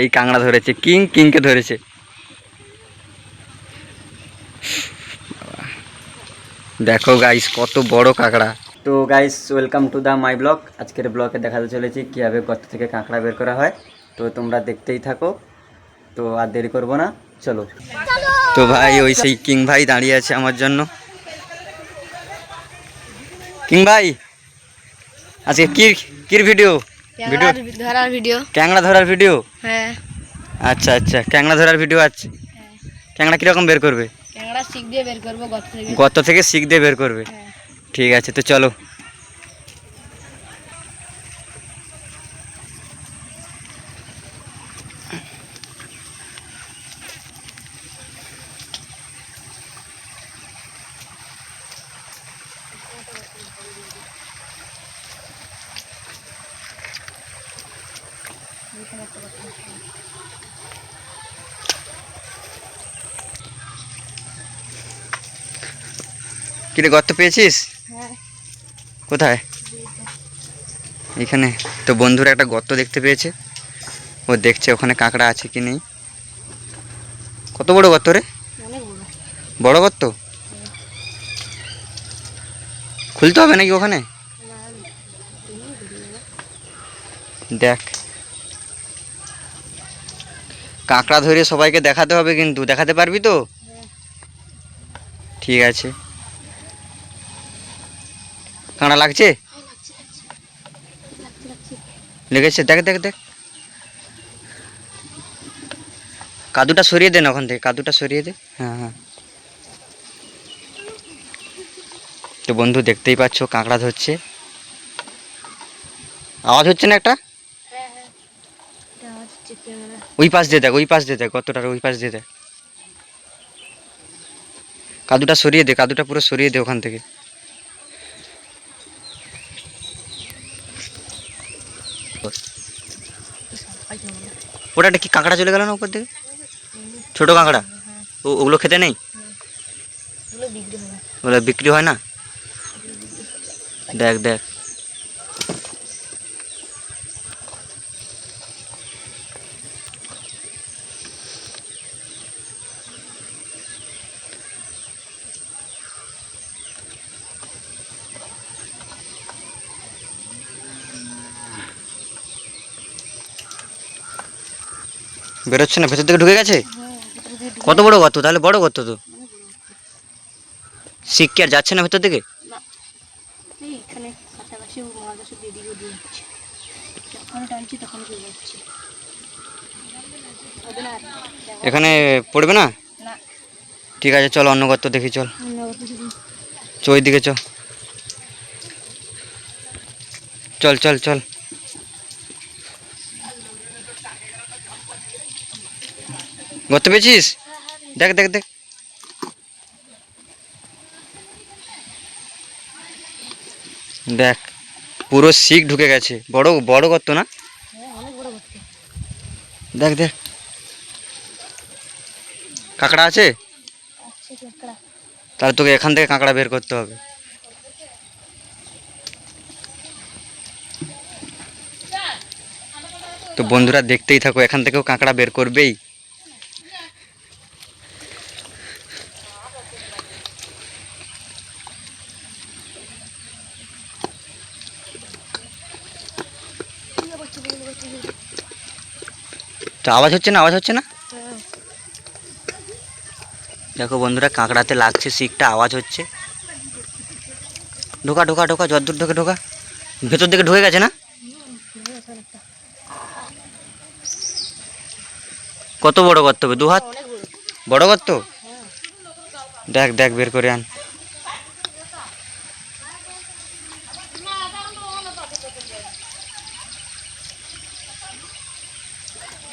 এই কাঁকড়া ধরেছে, কিংকে ধরেছে। দেখো গাইস কত বড় কাঁকড়া। তো guys welcome to the my blog. আজকের ব্লগে দেখাতে চলেছি কীভাবে গর্ত থেকে কাঁকড়া বের করা হয়। তো তোমরা দেখতেই থাকো, তো আর দেরি করবো না, চলো। তো ভাই ওই সেই কিং ভাই দাঁড়িয়ে আছে আমার জন্য। কিং ভাই আজকে কির ভিডিও ধরার ভিডিও, ক্যাংড়া ধরার ভিডিও। হ্যাঁ আচ্ছা আচ্ছা, ক্যাংড়া ধরার ভিডিও আছে। ক্যাংড়া কিরকম বের করবে? ক্যাংড়া শিক দিয়ে বের করবো গর্ত থেকে শিক দিয়ে বের করবে। হ্যাঁ। ঠিক আছে, তো চলো। কিরে গর্ত পেয়েছিস? হ্যাঁ। কোথায়? এখানে। তো বন্ধুরা একটা গর্ত দেখতে পেয়েছে, ও দেখছে ওখানে কাঁকড়া আছে কি নেই। কত বড় গর্ত রে? অনেক বড়। বড় গর্ত? খুলতে হবে নাকি ওখানে? দেখ, কাঁকড়া ধরে সবাইকে দেখাতে হবে, কিন্তু দেখাতে পারবি তো? ঠিক আছে। কাঁকড়া লাগছে? লেগেছে, দেখ দেখ দেখ। কাদুটা সরিয়ে দে না ওখান থেকে, কাদুটা সরিয়ে দে। হ্যাঁ হ্যাঁ। তো বন্ধু দেখতেই পাচ্ছ কাঁকড়া ধরছে। আওয়াজ হচ্ছে না একটা? ওই পাশ দিয়ে দেখ, ওই পাশ দিয়ে দেখ, গর্তটার ওই পাশ দিয়ে দেখ। কাদুটা সরিয়ে দে, কাদুটা পুরো সরিয়ে দে ওখান থেকে। ওটা কি কাঁকড়া চলে গেল না উপর দিকে? ছোট কাঁকড়া? ওগুলো খেতে নেই? ওগুলো বিক্রি হয় না? দেখ দেখ। বেরোচ্ছে না, ভেতর থেকে ঢুকে গেছে? কত বড় গর্ত তাহলে? বড় গর্ত তো। শিক কি আর যাচ্ছে না ভেতর দিকে? এখানে পড়বে না? ঠিক আছে, চল অন্য গর্ত দেখি, চল ওই দিকে চল, চল চল চল। গর্ত পেয়েছিস? দেখ দেখ দেখ। দেখ পুরো শিক ঢুকে গেছে। বড় বড় গর্ত না? দেখ দেখ। কাঁকড়া আছে? তাহলে তোকে এখান থেকে কাঁকড়া বের করতে হবে। তো বন্ধুরা দেখতেই থাকো, এখান থেকেও কাঁকড়া বের করবেই। তো আওয়াজ হচ্ছে না? আওয়াজ হচ্ছে না? দেখো বন্ধুরা কাঁকড়াতে লাগছে শিকটা, আওয়াজ হচ্ছে। ঢোকা ঢোকা ঢোকা, যতদূর ঢোকে ঢোকা। ভেতর দিকে ঢুকে গেছে না? কত বড় গর্ত হবে? 2 হাত বড় গর্ত। দেখ দেখ বের করে আন।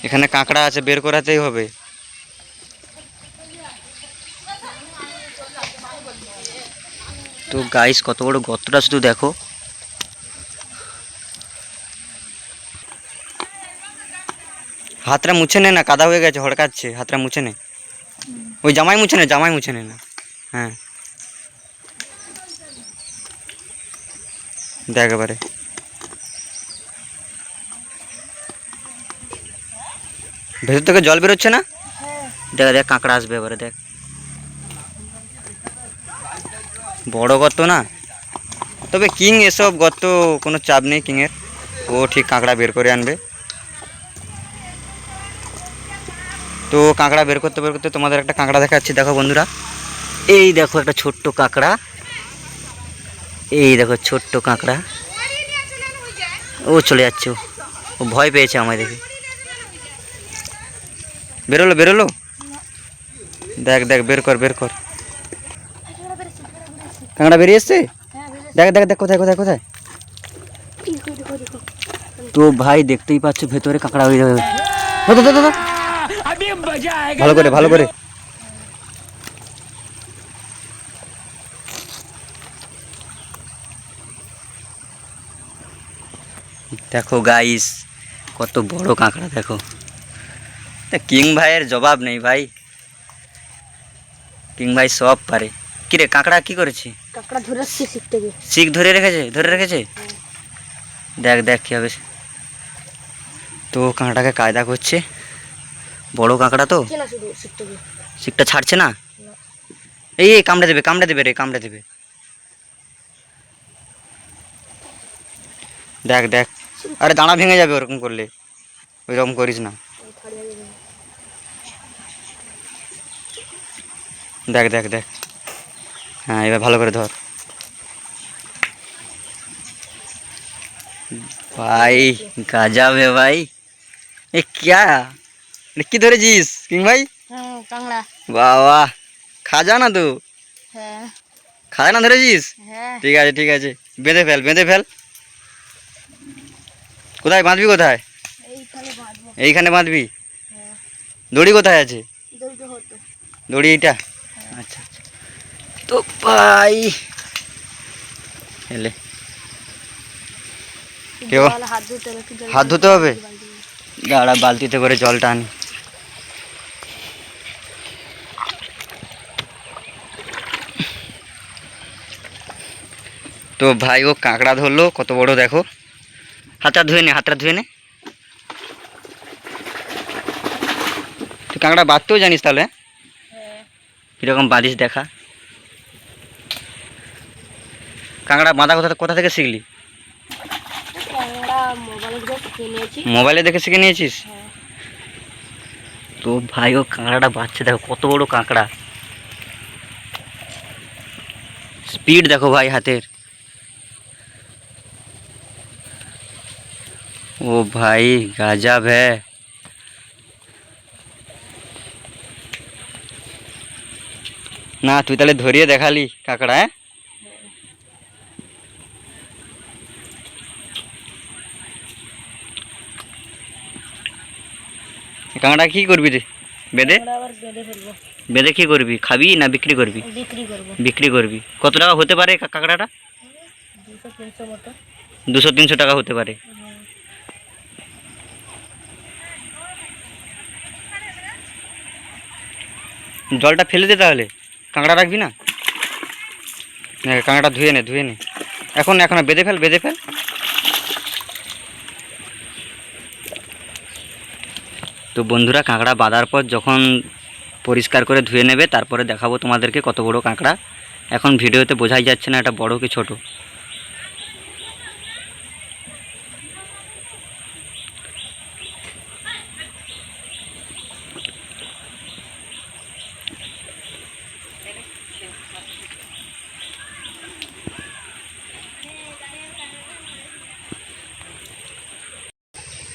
এখানে কাঁকড়া আছে, বের করাতেই হবে। তো গাইস কত বড় গর্তটা শুধু দেখো। হাতটা মুছে নে না, কাদা হয়ে গেছে, হড়কাচ্ছে। হাতটা মুছে নে, ওই জামাই মুছে নে, জামাই মুছে নে না। হ্যাঁ দেখ এবারে। ভেতর থেকে জল বেরোচ্ছে না? হ্যাঁ দেখ দেখ কাঁকড়া আসবে এবারে, দেখ বড় গর্ত না, তবে কিং এসব গর্ত কোনো চাপ নেই কিংয়ের, ও ঠিক কাঁকড়া বের করে আনবে। তো কাঁকড়া বের করতে বের করতে তোমাদের একটা কাঁকড়া দেখাচ্ছি, দেখো বন্ধুরা, এই দেখো একটা ছোট্ট কাঁকড়া, এই দেখো ছোট্ট কাঁকড়া, ও চলে যাচ্ছে, ও ভয় পেয়েছে আমায় দেখে, বেরোলো বেরোলো, দেখ দেখ বের কর বের কর, কাঁকড়া বেরিয়ে এসছে, দেখ দেখ দেখ কোথায় কোথায় কোথায়। তো ভাই দেখতেই পাচ্ছ ভেতরে কাঁকড়া হয়ে যাবে, ভালো করে ভালো করে। দেখো গাইস কত বড় কাঁকড়া, দেখো কিং ভাইয়ের জবাব নেই ভাই, কিং ভাই সব পারে। কিরে কাঁকড়া কি করেছে? কাঁকড়া ধরেছি শিখ থেকে। শিক ধরে রেখেছে, ধরে রেখেছে, দেখ দেখ কী হবে। তো কাঁকড়াকে কায়দা করছে, বড় কাঁকড়া তো, শুধু শিখ থেকে। শিকটা ছাড়ছে না, এই এই কামড়ে দেবে কামড়ে দেবে রে, কামড়ে দেবে, দেখ দেখ, আরে দানা ভেঙে যাবে ওরকম করলে, ওইরকম করিস না, দেখ দেখ দেখ, হ্যাঁ এবার ভালো করে ধর ভাই, গজব है भाई, এ क्या, কি ধরেছিস কিং ভাই? হ্যাঁ কাঁকড়া। বাহ বাহ, খাজা না তো, হ্যাঁ খাজা না ধরেছিস, হ্যাঁ ঠিক আছে ঠিক আছে, বেঁধে ফেল বেঁধে ফেল, কোথায় বাঁধবি কোথায়? এইখানে বাঁধবো। এইখানে বাঁধবি, হ্যাঁ দড়ি কোথায় আছে? দড়িটা হতো। দড়ি এইটা, আচ্ছা আচ্ছা। তো ভাই এলে কেউ জল হাত ধুতে হবে, একটু জল হাত ধুতে হবে, দাঁড়া বালতিতে করে জলটা আনি। তো ভাই ও কাঁকড়া ধরলো কত বড়, দেখো, হাতটা ধুয়ে নে হাতটা ধুয়ে নে, তুই কাঁকড়া বাঁধতেও জানিস তাহলে? হ্যাঁ কীরকম বাঁধিস দেখা, কাঁকড়া বাঁধা কোথা কোথা থেকে শিখলি? কাঁকড়া মোবাইলে দেখে শিখে নিয়েছি। মোবাইলে দেখে শিখে নিয়েছিস? হ্যাঁ তো ভাই ও কাঁকড়াটা বাঁধছে, দেখো কত বড় কাঁকড়া, স্পিড দেখো ভাই হাতের, ও ভাই গজব है। না তুই তাহলে ধরিয়ে দেখালি কাঁকড়া, হ্যাঁ কাঁকড়া কি করবি রে বেঁধে? কাঁকড়া আবার বেঁধে ফেলবো। বেঁধে কি করবি, খাবি না বিক্রি করবি? বিক্রি করবো। বিক্রি করবি, কত টাকা হতে পারে কাঁকড়াটা? 200-300 মতো। 200-300 টাকা হতে পারে। জলটা ফেলে দে তাহলে, কাঁকড়া রাখবি না, কাঁকড়া ধুয়ে নে ধুয়ে নে, এখন এখন বেঁধে ফেল বেঁধে ফেল। তো বন্ধুরা কাঁকড়া বাঁধার পর যখন পরিষ্কার করে ধুয়ে নেবে তারপরে দেখাবো তোমাদেরকে কত বড় কাঁকড়া, এখন ভিডিওতে বোঝাই যাচ্ছে না এটা বড় কি ছোট।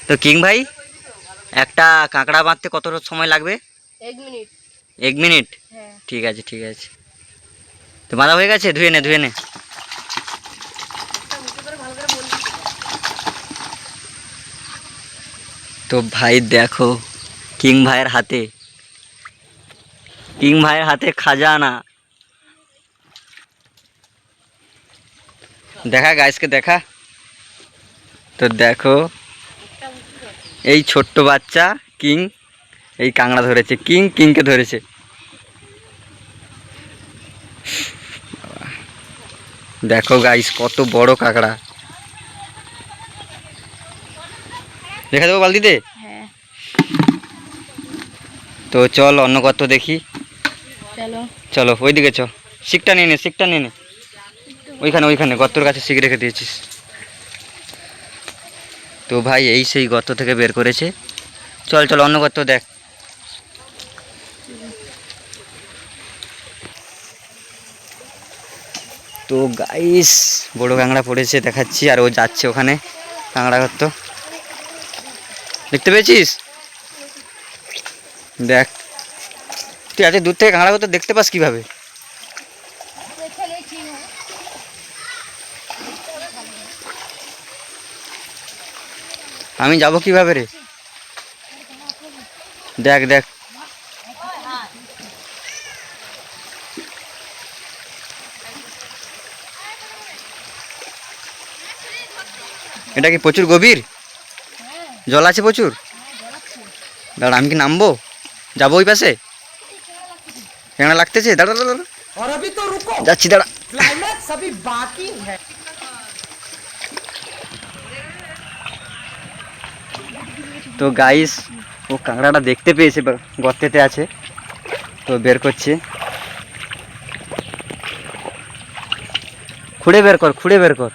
তো কিং ভাই একটা কাঁকড়া বাঁধতে কত সময় লাগবে? 1 মিনিট। 1 মিনিট, হ্যাঁ ঠিক আছে ঠিক আছে। তো বাঁধা হয়ে গেছে, ধুয়ে নে ধুয়ে নে। তো ভাই দেখো কিং ভাইয়ের হাতে, কিং ভাইয়ের হাতে খাজানা, দেখা গাইসকে দেখা। তো দেখো এই ছোট্ট বাচ্চা কিং এই কাঁকড়া ধরেছে, কিং কিংকে ধরেছে, দেখো গাইস কত বড় কাঁকড়া, দেখা দেবো বালতিতে। হ্যাঁ তো চল অন্য গর্ত দেখি। চলো চলো ওইদিকে চ, শিকটা নিয়ে নে, শিকটা নিয়ে নে। ওইখানে ওইখানে গর্তর কাছে শিক রেখে দিয়েছিস। তো ভাই এই সেই গর্ত থেকে বের করেছে। চল চল অন্য গর্ত দেখ। তো গাইস বড় কাঁকড়া পড়েছে দেখাচ্ছি, আর ও যাচ্ছে ওখানে কাঁকড়া গর্ত। দেখতে পেয়েছিস? দেখ, তুই এত দূর থেকে কাঁকড়া গর্ত দেখতে পাস কিভাবে? আমি যাব কিভাবে রে? দেখ দেখ, এটা কি প্রচুর গভীর? জল আছে প্রচুর? দাঁড়া, আমি কি নামবো? যাবো ওই পাশে? কেন লাগতেছে? দাঁড়া দাঁড়া দাঁড়া, और अभी तो रुको, যাচ্ছি দাঁড়া। क्लाइमैक्स अभी बाकी है। তো গাইস ও কাঁকড়াটা দেখতে পেয়েছে, গর্তেতে আছে, তো বের করছে। খুঁড়ে বের কর, খুঁড়ে বের কর।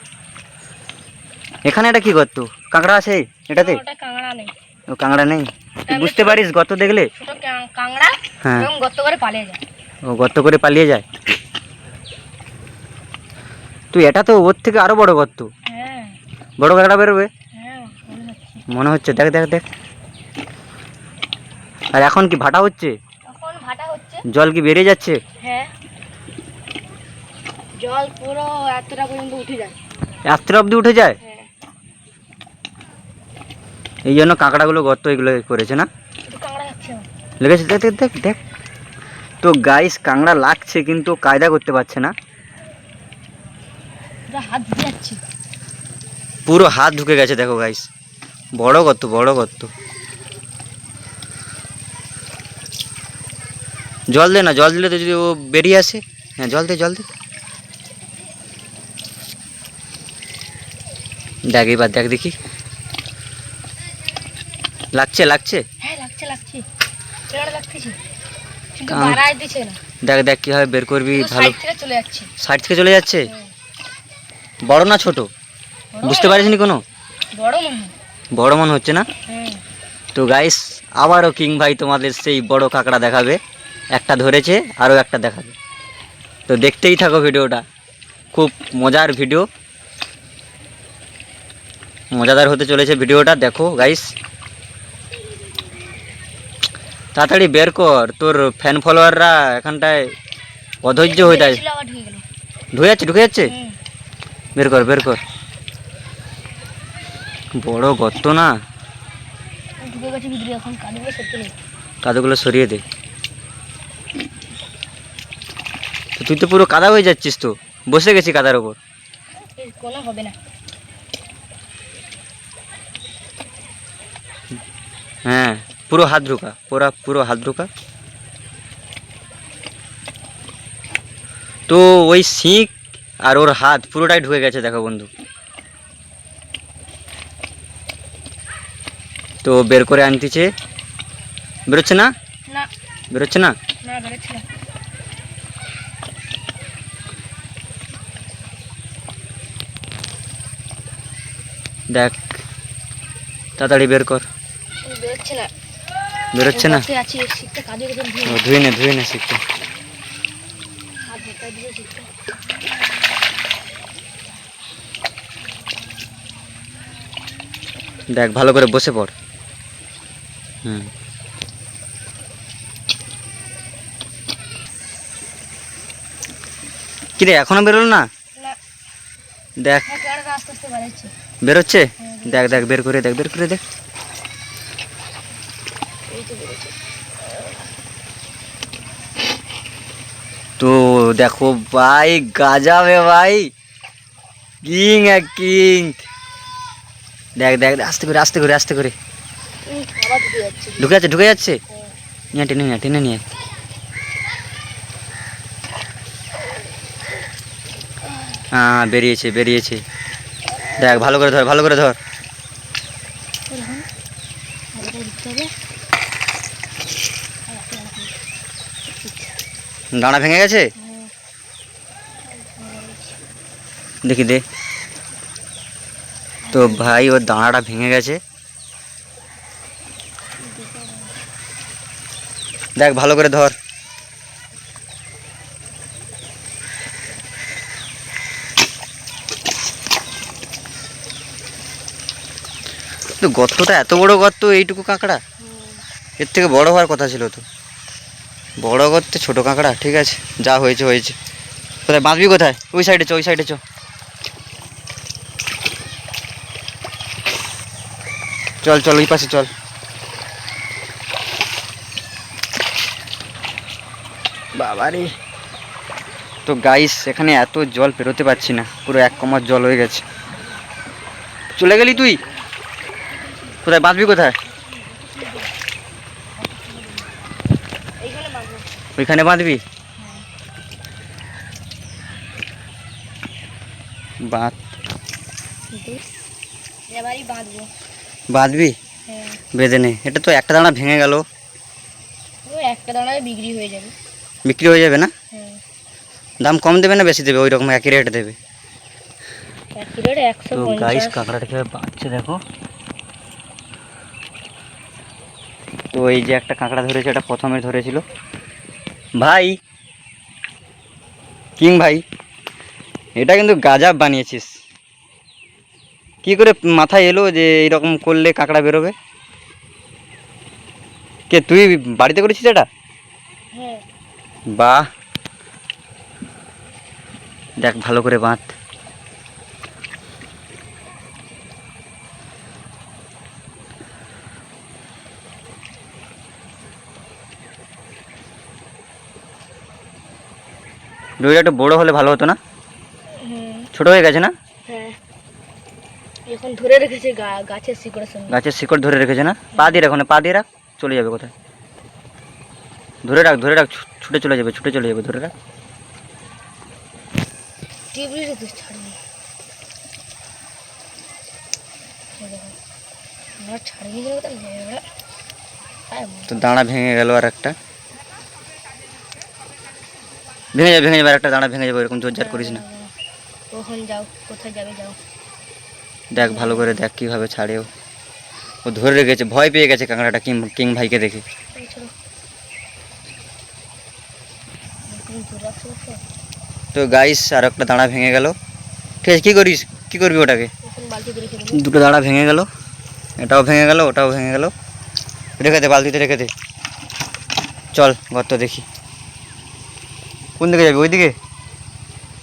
এখানে এটা কি গর্ত? কাঁকড়া আছে এটাতে? ওটা কাঁকড়া নেই, ও কাঁকড়া নেই? তুই বুঝতে পারিস গর্ত দেখলে? ছোট কাঁকড়া হ্যাঁ। এবং গর্ত করে পালিয়ে যায়। ও গর্ত করে পালিয়ে যায়? তুই এটা তো ওর থেকে আরো বড় গর্ত, হ্যাঁ বড় কাঁকড়া বেরোবে হ্যাঁ মনে হচ্ছে। মনে হচ্ছে। দেখ দেখ দেখ, আর এখন কি ভাটা হচ্ছে? এখন ভাটা হচ্ছে। জল কি বেরিয়ে যাচ্ছে? হ্যাঁ, জল পুরো এতটা পর্যন্ত উঠে যায়। রাত্রে অবধি উঠে যায়? হ্যাঁ, এই জন্য কাঁকড়াগুলো গর্ত এগুলো করেছে না? একটু কাঁকড়া যাচ্ছে আমার। লেগেছে? দেখ দেখ দেখ দেখ। তো গাইস কাঁকড়া লাগছে কিন্তু কায়দা করতে পারছে না, পুরো হাত দিয়ে যাচ্ছে। পুরো হাত ঢুকে গেছে। দেখো গাইস, বড় গর্ত, বড় গর্ত। জল দে না, জল দিলে তো যদি ও বেরিয়ে আসে। হ্যাঁ জল দে, জল দে। দেখ এবার দেখ দেখি, লাগছে লাগছে। হ্যাঁ লাগছে লাগছে, কেন লাগতেছে কিন্তু কাঁকড়া- বাড়ায় দিছে না। দেখ দেখ কিভাবে বের করবি। পুরো ভালো, সাইড থেকে চলে যাচ্ছে। সাইড থেকে চলে যাচ্ছে। হ্যাঁ। বড় না ছোট বড় বুঝতে মনে পারিস নি কোনো? হয়, বড় মনে হয়। বড় মনে হচ্ছে না? হ্যাঁ, তো গাইস আবারও কিং ভাই তোমাদের সেই বড় কাঁকড়া দেখাবে। একটা ধরেছে, আরও একটা দেখাবে। তো দেখতেই থাকো ভিডিওটা, খুব মজার ভিডিও, মজাদার হতে চলেছে ভিডিওটা। দেখো গাইস, তাড়াতাড়ি বের কর, তোর ফ্যান ফলোয়াররা এখানটায় অধৈর্য হয়ে যায়। ছিল আবার ঢুকে গেল। ঢুকে যাচ্ছে, ঢুকে যাচ্ছে। হুম, বের কর, বের কর। বড় গর্ত না? ঢুকে গেছে ভিতরে, এখন কাঁদবে সত্যি নেই। কাদাগুলো সরিয়ে দে। তো তুই তো পুরো কাদা হয়ে যাচ্ছিস, তো বসে গেছি কাদার ওপর। এর কোনো হবে না। হ্যাঁ পুরো হাত ঢোকা, পুরো হাত ঢোকা। তো ওই শিক আর ওর হাত পুরোটাই ঢুকে গেছে দেখো বন্ধু। তো বের করে আনতেছে, বেরোচ্ছে না? না বেরোচ্ছে না? না, বেরোচ্ছে না। দেখ তাড়াতাড়ি বের কর। বেরোচ্ছে না, বেরোচ্ছে না? বসে আছে, শিখতে কাঁদে গেছে, ও, ধুয়ে নে, ধুয়ে নে শিকটা। হাত ঢোকা দিয়ে শিখতে। দেখ ভালো করে বসে পড়। হুম, কিরে এখনো বেরোলো না? না, দেখ হ্যাঁ, কাঁকড়া আস্তে আস্তে বেরোচ্ছে। বেরোচ্ছে। দেখ দেখ বের করে দেখ, বের করে দেখ। এই তো বেরোচ্ছে। তো দেখো ভাই, গাজাবে ভাই, কিং এক কিং। দেখ দেখ দেখ, আস্তে করে আস্তে করে আস্তে করে। আবার ঢুকে যাচ্ছে। ঢুকে যাচ্ছে, ঢুকে যাচ্ছে। নিয়ে টেনে নিয়ে, টেনে নিয়ে। হ্যাঁ বেরিয়েছে, বেরিয়েছে। দেখ ভালো করে ধর, ভালো করে ধর। ভালো করে ঢুকতে হবে। দাঁড়া ভেঙে গেছে? দেখি দে। তো ভাই ওর দাঁড়াটা ভেঙে গেছে, দেখ ভালো করে ধর। তো গর্তটা এত বড় গর্ত, এইটুকু কাঁকড়া? এর থেকে বড় হওয়ার কথা ছিল তো। বড় গর্তে ছোট কাঁকড়া, ঠিক আছে যা হয়েছে হয়েছে। কোথায় বাঁধবি, কোথায়? ওই সাইডে চ, ওই সাইডে চ। চল চল ওই পাশে চল। বাবারে, তো গাইস এখানে এত জল পেরোতে পারছি না, পুরো এক কোমর জল হয়ে গেছে। চলে গেলি তুই? কোথায় বাঁধবি, কোথায়? এইখানে বাঁধবো। ওইখানে বাঁধবি? বাঁধ। এবারই বাঁধবো। বাঁধবি? হ্যাঁ। বেঁধে নে। এটা তো একটা দানা ভেঙে গেল। ও একটা দানায় বিক্রি হয়ে যাবে। বিক্রি হয়ে যাবে না? হ্যাঁ। দাম কম দেবে না বেশি দেবে? ওই রকম একই রেট দেবে। একই রেট তো গাইস 150। কাঁকড়াটা কীভাবে বাঁধছে দেখো। তো এই যে একটা কাঁকড়া ধরেছে, এটা প্রথমে ধরেছিল ভাই, কিং ভাই। এটা কিন্তু গাজাব বানিয়েছিস। কি করে মাথায় এলো যে এইরকম করলে কাঁকড়া বেরোবে? কে তুই বাড়িতে করেছিস এটা? হ্যাঁ। বাহ, দেখ ভালো করে বাঁধ। রুইটা একটু বড় হলে ভালো হতো না? হুম। ছোট হয়ে গেছে না? হ্যাঁ। এখন ধরে রেখেছে গাছের শিকড়ের সঙ্গে। গাছের শিকড় ধরে রেখেছে না? পা দিয়ে রাখ, ওখানে পা দিয়ে রাখ, চলে যাবে কোথায়। ধরে রাখ ধরে রাখ, ছুটে চলে যাবে, ছুটে চলে যাবে, ধরে রাখ। টিপলি রে তুই ছাড়বি। না ছাড়বি না তো নেড়া। তো দাঁড়া ভেঙে গেল আর একটা। ভেঙে যাবে, ভেঙে যাবে, আর একটা দাঁড়া ভেঙে যাবে, এরকম জোরজার করিস না। কখন যাও, কোথায় যাবে যাও। দেখ ভালো করে দেখ কীভাবে ছাড়ে ও। ও ধরে রেখেছে, ভয় পেয়ে গেছে কাঁকড়াটা কিং ভাইকে দেখে। এই চলো। তুমি ধরে রাখছো তো? তো গাইস আর একটা দাঁড়া ভেঙে গেল। ঠিক আছে, কী করিস, কী করবি ওটাকে? এখন বালতিতে রেখে দেবো। দুটো দাঁড়া ভেঙে গেল, এটাও ভেঙে গেল, ওটাও ভেঙে গেল। রেখে দে, বালতিতে রেখে দে। চল গর্ত দেখি। কোন দিকে যাবি? ওইদিকে?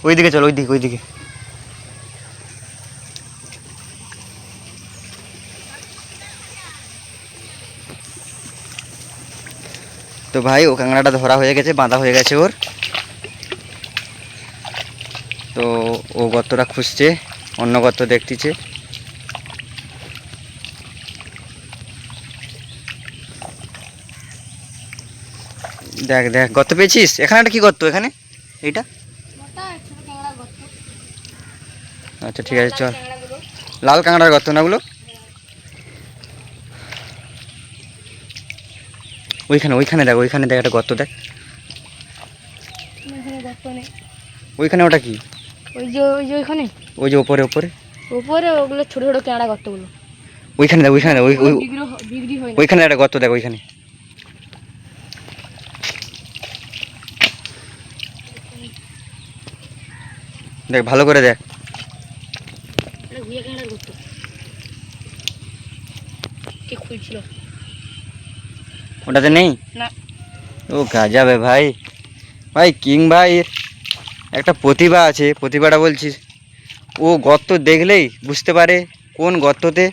ওইদিকে চল, ওইদিকে ওইদিকে। তো ভাই ও কাঁকড়াটা ধরা হয়ে গেছে, বাঁধা হয়ে গেছে ওর। তো ও গর্তটা খুঁজছে, অন্য গর্ত দেখতেছে। দেখ দেখ, গর্ত পেয়েছিস? এখানে একটা কি গর্ত? এখানে এইটা? মোটা ছোট ক্যাংড়া গর্ত। আচ্ছা ঠিক আছে চল। ক্যাংড়াগুলো। লাল কাঁকড়ার গর্ত না ওগুলো? ওইখানে ওইখানে দেখ, ওইখানে দেখ একটা গর্ত দেখ। এখানে গর্ত নেই। ওইখানে ওটা কি? ওই যে ওইখানে। ওই যে ওপরে ওপরে উপরে ওগুলো ছোট ছোট ক্যাংড়া গর্তগুলো। ওইখানে দেখ, ওইখানে দেখ, বিক্রি হয় না। ওইখানে একটা গর্ত দেখ, ওইখানে। দেখ ভালো করে দেখ। এটা ঘুরিয়ে ক্যাংড়ার গর্ত। কে খুলছিল? ওটাতে নেই? না। ও গাজাবে ভাই। ভাই কিং ভাই একটা প্রতিভা আছে, প্রতিভাটা বলছিস। ও গর্ত দেখলেই বুঝতে পারে কোন গর্ততে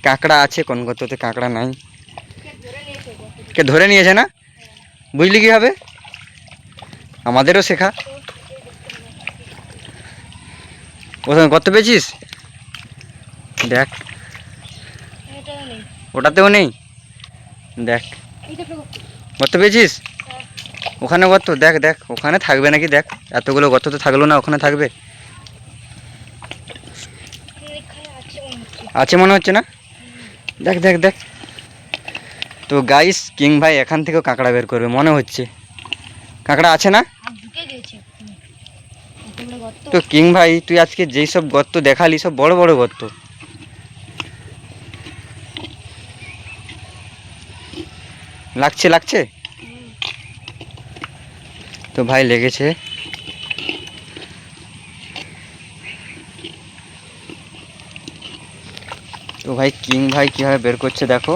কাঁকড়া আছে, কোন গর্ততে কাঁকড়া নাই। কে ধরে নিয়েছে না? বুঝলি কীভাবে? আমাদেরও শেখা। ওখানে গর্ত পেয়েছিস? দেখ, এটাও নেই। ওটাতেও নেই। দেখ এইটা তো গর্ত পেয়েছিস? ওখানে গর্ত দেখ, দেখ ওখানে থাকবে নাকি দেখ। এতগুলো গর্ত তো থাকলো না, ওখানে থাকবে। এখানে আছে মনে হচ্ছে। আছে মনে হচ্ছে না? দেখ দেখ দেখ। তো গাইস কিং ভাই এখান থেকেও কাঁকড়া বের করবে মনে হচ্ছে। কাঁকড়া আছে না? ঢুকে গেছে। তোমরা গর্ত তো কিং ভাই তুই আজকে যেই সব গর্ত দেখালি সব বড় বড় গর্ত। লাগছে লাগছে তো ভাই লেগেছে। তো ভাই কিং ভাই কিভাবে বের করছে দেখো।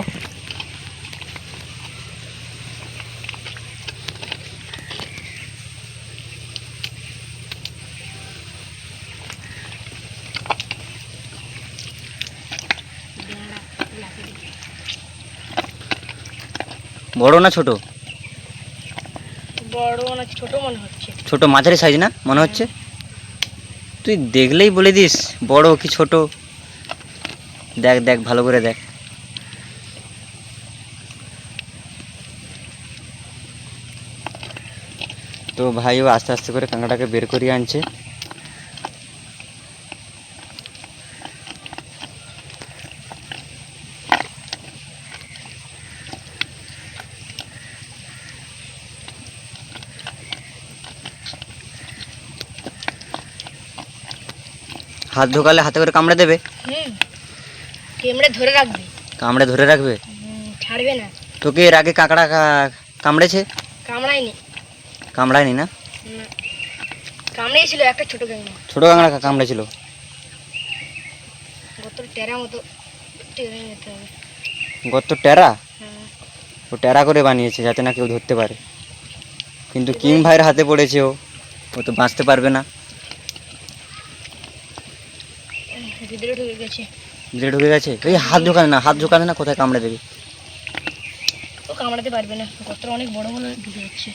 বড় না ছোট? বড় না ছোট মনে হচ্ছে। ছোট মাঝারি সাইজ না মনে হচ্ছে? তুই দেখলেই বলে দিস বড় কি ছোট। দেখ দেখ ভালো করে দেখ। তো ভাইও আস্তে আস্তে করে কাঁকড়াটাকে বের করিয়ে আনছে। হাত ঢোকালে হাতে করে কামড়ে দেবে। কেমড়ে ধরে রাখবে। কামড়ে ধরে রাখবে? ছাড়বে না। তোকে এর আগে কাঁকড়া কামড়েছে? কামড়ায়নি। কামড়ায়নি না? কামড়িয়েছিল একটা ছোট কাঁকড়া। ছোট কাঁকড়া কামড়েছিল। গত টেরা মতো টেনে নিতে হবে। গর্ত টেরা? ও টেরা করে বানিয়েছে যাতে না কেউ ধরতে পারে, কিন্তু কিং ভাইয়ের হাতে পড়েছে। ও তো বাঁচতে পারবে না। ভিতরে ঢুকে গেছে। ভিতরে ঢুকে গেছে? এই হাত ঢোকানে না, হাত ঢোকানে না, কোথায় কামড়ে দেবে। ও কামড়াতে পারবে না, গর্তটা অনেক বড় বড় ঢুকে যাচ্ছে।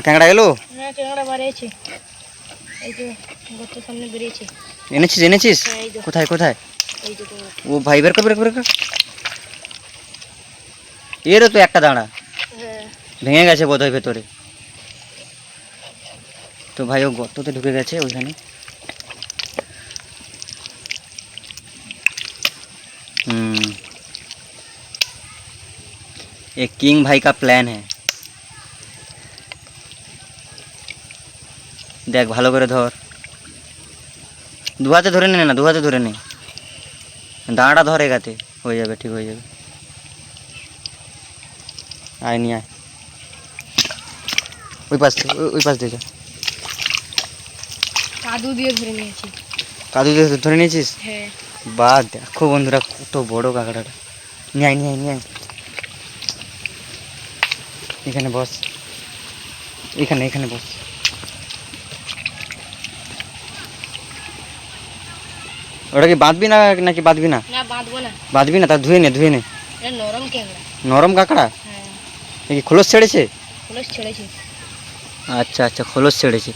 কাঁকড়া গেল? হ্যাঁ কাঁকড়া বাড়িয়েছে, এই তো গর্তের সামনে বেরিয়েছে। এনেছিস এনেছিস? হ্যাঁ, এই তো। কোথায় কোথায়? এই তো কাঁকড়া। ও ভাই বের কর বের কর বের কর। এরও তো একটা দাঁড়া হ্যাঁ ভেঙে গেছে বোধহয় ভেতরে। তো ভাই ও গর্ততে ঢুকে গেছে ওইখানে। ये किंग भाई का प्लान है। দেখ ভালো করে ধর, দু হাতে ধরে নে না, দু হাতে ধরে নে, দাঁড়াটা ধরে গাতে হয়ে যাবে, ঠিক হয়ে যাবে। আয় নিয়ে আয় ওই পাশ থেকে, ওই পাশ দিয়ে যা। কাদু দিয়ে ধরে নিয়েছি। কাদু দিয়ে ধরে নিয়েছিস? হ্যাঁ। বা দেখো বন্ধুরা কত বড় কাঁকড়াটা। নিয়ে আয় নিয়ে আয় নিয়ে আয়, এখানে বস, এখানে এখানে বস। ওটা কি বাঁধবি না নাকি বাঁধবি না? না বাঁধবো না। বাঁধবি না? তা ধুয়ে নে ধুয়ে নে। এটা নরম ক্যাংড়া। নরম কাঁকড়া? হ্যাঁ এ কি খোলস ছেড়েছে? খোলস ছেড়েছি। আচ্ছা আচ্ছা খোলস ছেড়েছে।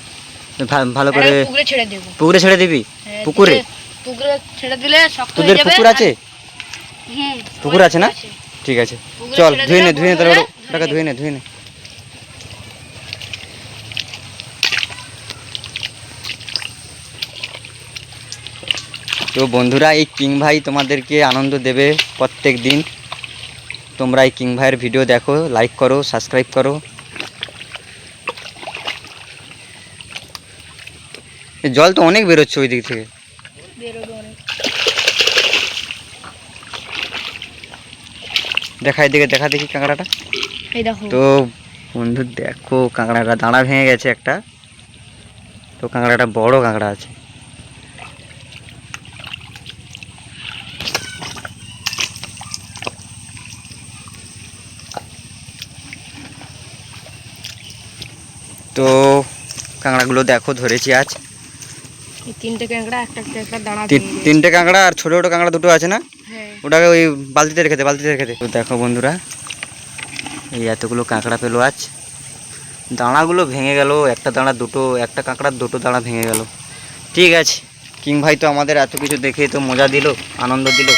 ভালো করে এটা পুকুরে ছেড়ে দেবো। পুকুরে ছেড়ে দিবি? হ্যাঁ, পুকুরে? পুকুরে ছেড়ে দিলে শক্ত হয়ে তোদের যাবে। পুকুর আছে? হুম পুকুর আছে না? ঠিক আছে পুকুরে চল ছেড়ে ধুয়ে নে দিলে ধুয়ে নে, বড় তাহলে হলে ওটাকে ধুয়ে নে ধুয়ে নে। তো বন্ধুরা এই কিং ভাই তোমাদেরকে আনন্দ দেবে প্রত্যেক দিন। তোমরা এই কিং ভাইয়ের ভিডিও দেখো, লাইক করো, সাবস্ক্রাইব করো। জল তো অনেক বেরোচ্ছে ওই দিক থেকে। বেরোবে অনেক। দেখা এদিকে, দেখা দেখি কাঁকড়াটা। এই দেখো। তো বন্ধু দেখো কাঁকড়াটা দাঁড়া ভেঙে গেছে একটা। তো কাঁকড়াটা বড় কাঁকড়া আছে। তো কাঁকড়াগুলো দেখো ধরেছি আজ। এই তিনটে ক্যাংড়া, একটা ক্যাংড়া দাঁড়া। তিনটে কাঁকড়া আর ছোটো ছোটো কাঁকড়া দুটো আছে না? হ্যাঁ। ওটাকে ওই বালতিতে রেখে দে, বালতিতে রেখে দে। তো দেখো বন্ধুরা এই এতগুলো কাঁকড়া পেলো আজ। দাঁড়াগুলো ভেঙে গেল, একটা দাঁড়া দুটো, একটা কাঁকড়ার দুটো দাঁড়া ভেঙে গেল। ঠিক আছে, কিং ভাই তো আমাদের এত কিছু দেখে তো মজা দিল, আনন্দ দিল।